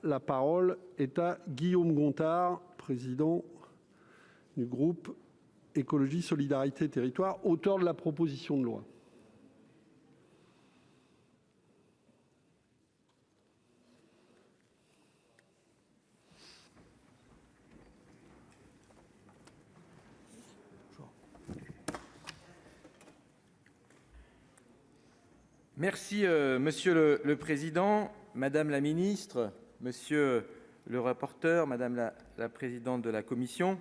La parole est à Guillaume Gontard, président du groupe Écologie Solidarité et Territoires, auteur de la proposition de loi. Merci, Monsieur le Président, Madame la Ministre, Monsieur le rapporteur, Madame la Présidente de la Commission.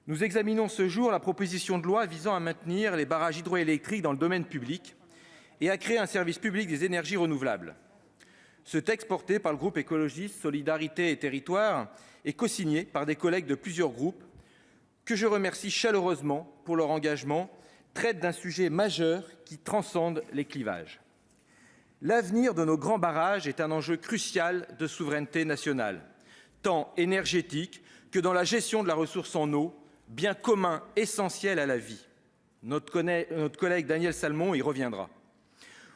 Nous examinons ce jour la proposition de loi visant à maintenir les barrages hydroélectriques dans le domaine public et à créer un service public des énergies renouvelables. Ce texte, porté par le groupe écologiste Solidarité et Territoires, est co-signé par des collègues de plusieurs groupes que je remercie chaleureusement pour leur engagement, traite d'un sujet majeur qui transcende les clivages. L'avenir de nos grands barrages est un enjeu crucial de souveraineté nationale, tant énergétique que dans la gestion de la ressource en eau, bien commun essentiel à la vie. Notre collègue Daniel Salmon y reviendra.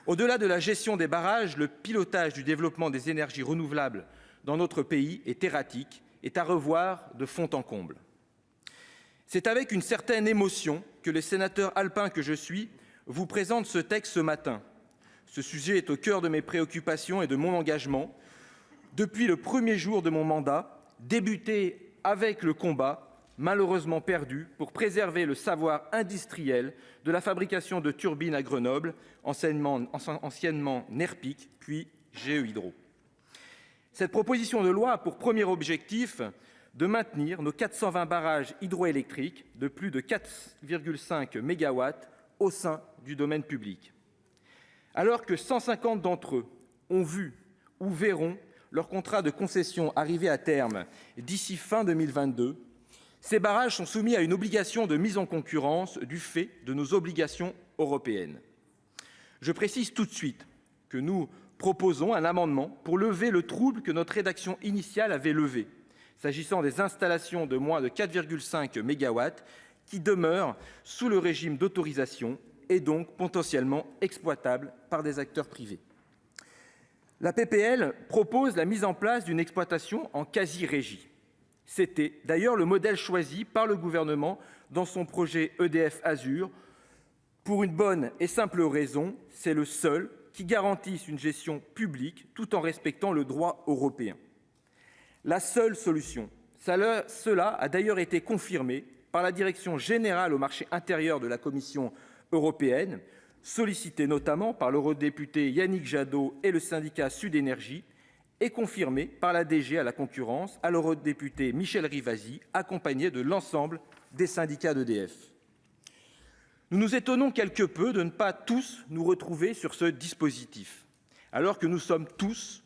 Au-delà de la gestion des barrages, le pilotage du développement des énergies renouvelables dans notre pays est erratique, est à revoir de fond en comble. C'est avec une certaine émotion que le sénateur alpin que je suis vous présente ce texte ce matin. Ce sujet est au cœur de mes préoccupations et de mon engagement. Depuis le premier jour de mon mandat, débuté avec le combat, malheureusement perdu, pour préserver le savoir industriel de la fabrication de turbines à Grenoble, anciennement Nerpic, puis GE Hydro. Cette proposition de loi a pour premier objectif de maintenir nos 420 barrages hydroélectriques de plus de 4,5 MW au sein du domaine public. Alors que 150 d'entre eux ont vu ou verront leur contrat de concession arriver à terme d'ici fin 2022, ces barrages sont soumis à une obligation de mise en concurrence du fait de nos obligations européennes. Je précise tout de suite que nous proposons un amendement pour lever le trouble que notre rédaction initiale avait levé, s'agissant des installations de moins de 4,5 MW qui demeurent sous le régime d'autorisation et donc potentiellement exploitables par des acteurs privés. La PPL propose la mise en place d'une exploitation en quasi-régie. C'était d'ailleurs le modèle choisi par le gouvernement dans son projet EDF Azur, pour une bonne et simple raison, c'est le seul qui garantisse une gestion publique tout en respectant le droit européen. La seule solution. Cela a d'ailleurs été confirmé par la Direction générale au marché intérieur de la Commission européenne, sollicitée notamment par l'eurodéputé Yannick Jadot et le syndicat Sud Énergie, et confirmée par la DG à la concurrence, à l'eurodéputé Michel Rivasi, accompagné de l'ensemble des syndicats d'EDF. Nous nous étonnons quelque peu de ne pas tous nous retrouver sur ce dispositif, alors que nous sommes tous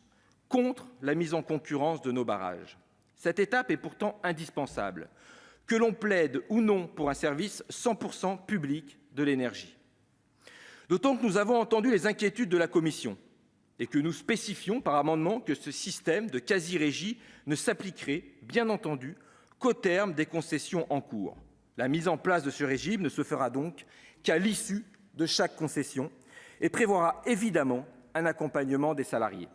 contre la mise en concurrence de nos barrages. Cette étape est pourtant indispensable, que l'on plaide ou non pour un service 100% public de l'énergie. D'autant que nous avons entendu les inquiétudes de la Commission et que nous spécifions par amendement que ce système de quasi-régie ne s'appliquerait, bien entendu, qu'au terme des concessions en cours. La mise en place de ce régime ne se fera donc qu'à l'issue de chaque concession et prévoira évidemment un accompagnement des salariés.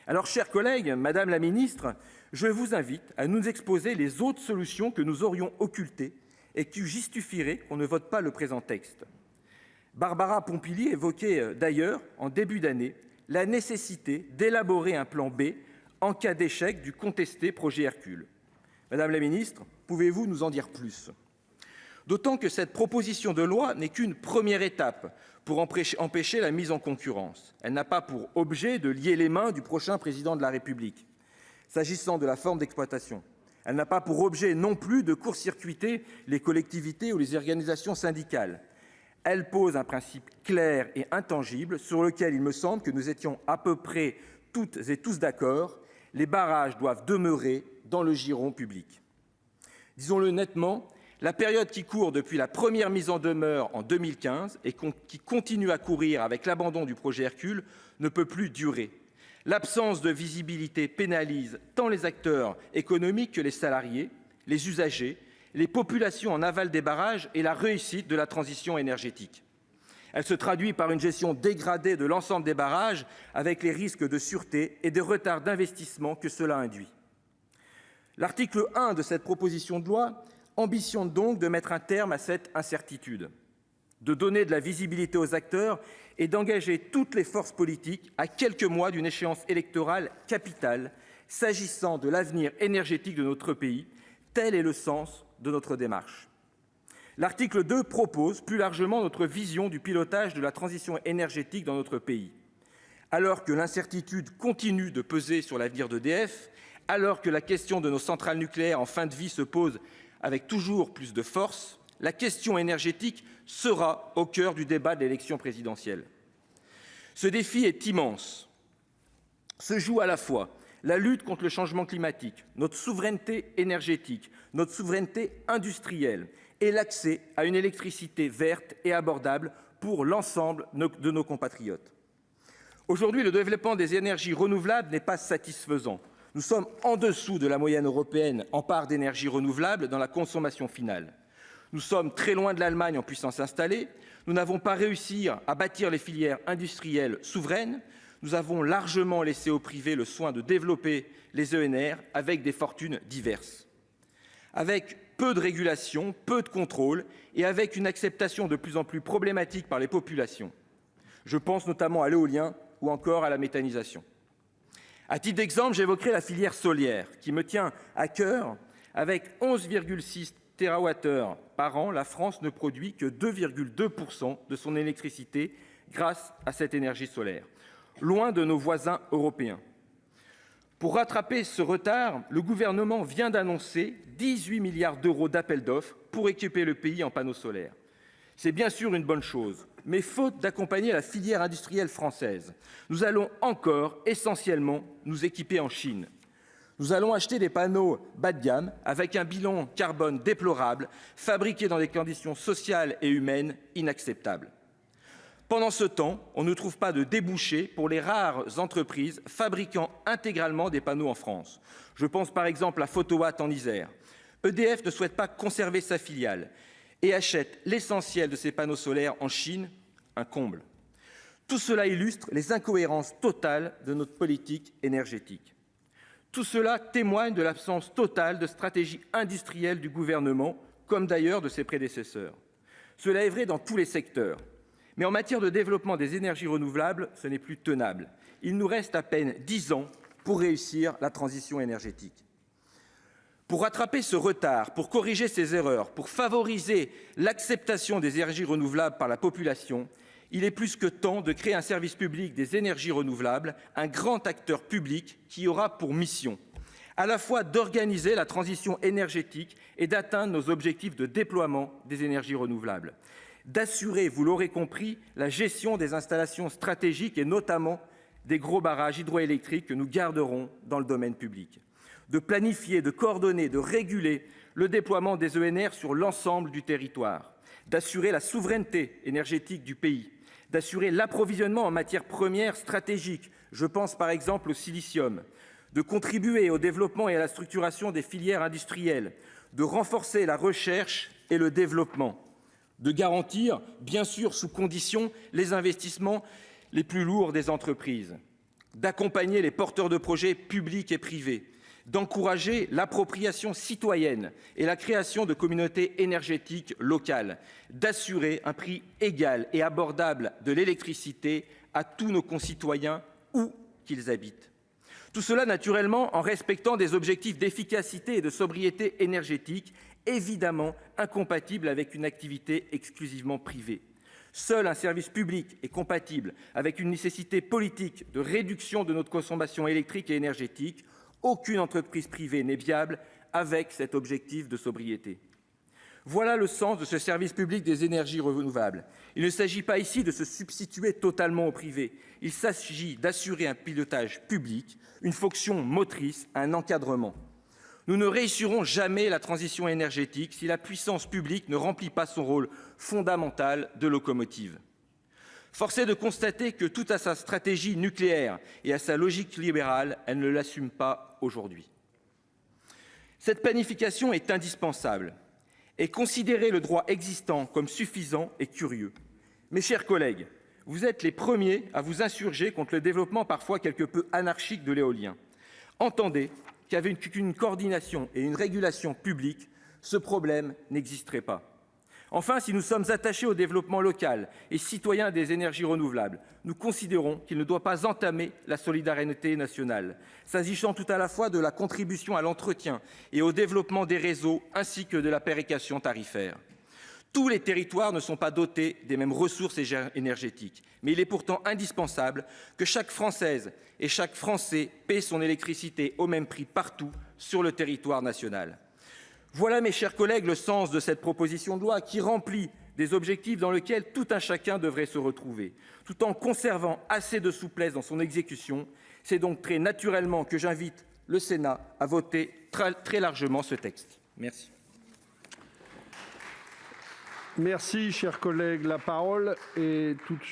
Alors, chers collègues, Madame la Ministre, je vous invite à nous exposer les autres solutions que nous aurions occultées et qui justifieraient qu'on ne vote pas le présent texte. Barbara Pompili évoquait d'ailleurs, en début d'année, la nécessité d'élaborer un plan B en cas d'échec du contesté projet Hercule. Madame la Ministre, pouvez-vous nous en dire plus ? D'autant que cette proposition de loi n'est qu'une première étape pour empêcher la mise en concurrence. Elle n'a pas pour objet de lier les mains du prochain président de la République, s'agissant de la forme d'exploitation. Elle n'a pas pour objet non plus de court-circuiter les collectivités ou les organisations syndicales. Elle pose un principe clair et intangible sur lequel il me semble que nous étions à peu près toutes et tous d'accord. Les barrages doivent demeurer dans le giron public. Disons-le nettement, la période qui court depuis la première mise en demeure en 2015 et qui continue à courir avec l'abandon du projet Hercule ne peut plus durer. L'absence de visibilité pénalise tant les acteurs économiques que les salariés, les usagers, les populations en aval des barrages et la réussite de la transition énergétique. Elle se traduit par une gestion dégradée de l'ensemble des barrages, avec les risques de sûreté et des retards d'investissement que cela induit. L'article 1 de cette proposition de loi ambitionne donc de mettre un terme à cette incertitude, de donner de la visibilité aux acteurs et d'engager toutes les forces politiques à quelques mois d'une échéance électorale capitale s'agissant de l'avenir énergétique de notre pays. Tel est le sens de notre démarche. L'article 2 propose plus largement notre vision du pilotage de la transition énergétique dans notre pays. Alors que l'incertitude continue de peser sur l'avenir d'EDF, alors que la question de nos centrales nucléaires en fin de vie se pose avec toujours plus de force, la question énergétique sera au cœur du débat de l'élection présidentielle. Ce défi est immense. Se joue à la fois la lutte contre le changement climatique, notre souveraineté énergétique, notre souveraineté industrielle et l'accès à une électricité verte et abordable pour l'ensemble de nos compatriotes. Aujourd'hui, le développement des énergies renouvelables n'est pas satisfaisant. Nous sommes en dessous de la moyenne européenne en part d'énergie renouvelable dans la consommation finale. Nous sommes très loin de l'Allemagne en puissance installée. Nous n'avons pas réussi à bâtir les filières industrielles souveraines. Nous avons largement laissé au privé le soin de développer les ENR avec des fortunes diverses. Avec peu de régulation, peu de contrôle et avec une acceptation de plus en plus problématique par les populations. Je pense notamment à l'éolien ou encore à la méthanisation. À titre d'exemple, j'évoquerai la filière solaire qui me tient à cœur. Avec 11,6 TWh par an, la France ne produit que 2,2% de son électricité grâce à cette énergie solaire, loin de nos voisins européens. Pour rattraper ce retard, le gouvernement vient d'annoncer 18 milliards d'euros d'appel d'offres pour équiper le pays en panneaux solaires. C'est bien sûr une bonne chose, mais faute d'accompagner la filière industrielle française, nous allons encore essentiellement nous équiper en Chine. Nous allons acheter des panneaux bas de gamme avec un bilan carbone déplorable, fabriqués dans des conditions sociales et humaines inacceptables. Pendant ce temps, on ne trouve pas de débouchés pour les rares entreprises fabriquant intégralement des panneaux en France. Je pense par exemple à Photowatt en Isère. EDF ne souhaite pas conserver sa filiale et achète l'essentiel de ses panneaux solaires en Chine, un comble. Tout cela illustre les incohérences totales de notre politique énergétique. Tout cela témoigne de l'absence totale de stratégie industrielle du gouvernement, comme d'ailleurs de ses prédécesseurs. Cela est vrai dans tous les secteurs. Mais en matière de développement des énergies renouvelables, ce n'est plus tenable. Il nous reste à peine 10 ans pour réussir la transition énergétique. Pour rattraper ce retard, pour corriger ces erreurs, pour favoriser l'acceptation des énergies renouvelables par la population, il est plus que temps de créer un service public des énergies renouvelables, un grand acteur public qui aura pour mission à la fois d'organiser la transition énergétique et d'atteindre nos objectifs de déploiement des énergies renouvelables, d'assurer, vous l'aurez compris, la gestion des installations stratégiques et notamment des gros barrages hydroélectriques que nous garderons dans le domaine public, de planifier, de coordonner, de réguler le déploiement des ENR sur l'ensemble du territoire, d'assurer la souveraineté énergétique du pays, d'assurer l'approvisionnement en matières premières stratégiques, je pense par exemple au silicium, de contribuer au développement et à la structuration des filières industrielles, de renforcer la recherche et le développement, de garantir, bien sûr sous conditions, les investissements les plus lourds des entreprises, d'accompagner les porteurs de projets publics et privés, d'encourager l'appropriation citoyenne et la création de communautés énergétiques locales, d'assurer un prix égal et abordable de l'électricité à tous nos concitoyens où qu'ils habitent. Tout cela, naturellement, en respectant des objectifs d'efficacité et de sobriété énergétique, évidemment incompatibles avec une activité exclusivement privée. Seul un service public est compatible avec une nécessité politique de réduction de notre consommation électrique et énergétique. Aucune entreprise privée n'est viable avec cet objectif de sobriété. Voilà le sens de ce service public des énergies renouvelables. Il ne s'agit pas ici de se substituer totalement au privé. Il s'agit d'assurer un pilotage public, une fonction motrice, un encadrement. Nous ne réussirons jamais la transition énergétique si la puissance publique ne remplit pas son rôle fondamental de locomotive. Force est de constater que, tout à sa stratégie nucléaire et à sa logique libérale, elle ne l'assume pas aujourd'hui. Cette planification est indispensable et considérer le droit existant comme suffisant est curieux. Mes chers collègues, vous êtes les premiers à vous insurger contre le développement parfois quelque peu anarchique de l'éolien. Entendez qu'avec une coordination et une régulation publique, ce problème n'existerait pas. Enfin, si nous sommes attachés au développement local et citoyen des énergies renouvelables, nous considérons qu'il ne doit pas entamer la solidarité nationale, s'agissant tout à la fois de la contribution à l'entretien et au développement des réseaux, ainsi que de la péréquation tarifaire. Tous les territoires ne sont pas dotés des mêmes ressources énergétiques, mais il est pourtant indispensable que chaque Française et chaque Français paie son électricité au même prix partout sur le territoire national. Voilà, mes chers collègues, le sens de cette proposition de loi qui remplit des objectifs dans lesquels tout un chacun devrait se retrouver, tout en conservant assez de souplesse dans son exécution. C'est donc très naturellement que j'invite le Sénat à voter très largement ce texte. Merci. Merci, chers collègues. La parole est tout de suite